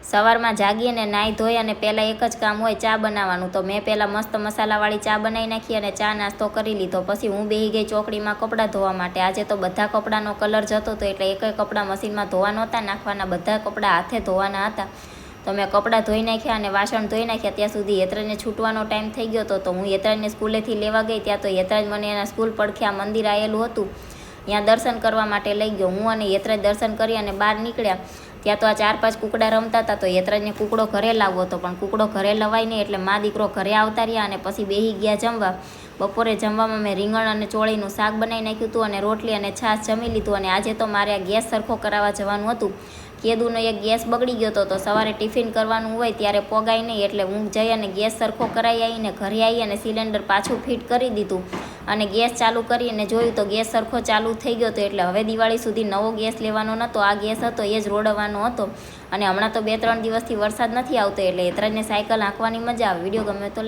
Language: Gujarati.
સવારમાં જાગીએ ને નાહી ધોઈ અને પહેલાં એક જ કામ હોય ચા બનાવવાનું. તો મેં પહેલાં મસ્ત મસાલાવાળી ચા બનાવી નાખી અને ચા નાસ્તો કરી લીધો. પછી હું બેસી ગઈ ચોકડીમાં કપડાં ધોવા માટે. આજે તો બધા કપડાંનો કલર જતો હતો એટલે એક કપડાં મશીનમાં ધોવા નહોતા નાખવાના, બધા કપડાં હાથે ધોવાના હતા. તો મેં કપડાં ધોઈ નાખ્યા અને વાસણ ધોઈ નાખ્યા. ત્યાં સુધી હેતરાજને છૂટવાનો ટાઈમ થઈ ગયો હતો. તો હું હેતરાજને સ્કૂલેથી લેવા ગઈ. ત્યાં તો હેતરાજ મને એના સ્કૂલ પડખે આ મંદિર આવેલું હતું ત્યાં દર્શન કરવા માટે લઈ ગયો. હું અને હેતરાજ દર્શન કરી અને બહાર નીકળ્યા. ત્યાં તો આ 4-5 કુકડા રમતા હતા. તો હેતરાજને કુકડો ઘરે લાવવો હતો પણ કુકડો ઘરે લવાય નહીં એટલે મા દીકરો ઘરે આવતા રહ્યા અને પછી બેસી ગયા જમવા. બપોરે જમવામાં મેં રીંગણ અને ચોળીનું શાક બનાવી નાખ્યું હતું અને રોટલી અને છાશ જમી લીધું. અને આજે તો મારે આ ગેસ સરખો કરાવવા જવાનું હતું. કેદુનો એક ગેસ બગડી ગયો હતો તો સવારે ટિફિન કરવાનું હોય ત્યારે પોગાય નહીં એટલે હું જઈ અને ગેસ સરખો કરાવી આવીને ઘરે આવી અને સિલિન્ડર પાછું ફિટ કરી દીધું અને ગેસ ચાલુ કરીને જોયું તો ગેસ સરખો ચાલુ થઈ ગયો હતો. એટલે હવે દિવાળી સુધી નવો ગેસ લેવાનો નહોતો, આ ગેસ હતો એ જ રોડવાનો હતો. અને હમણાં તો 2-3 દિવસથી વરસાદ નથી આવતો એટલે હેતરાજને સાયકલ હાંકવાની મજા આવે. વિડીયો ગમે તો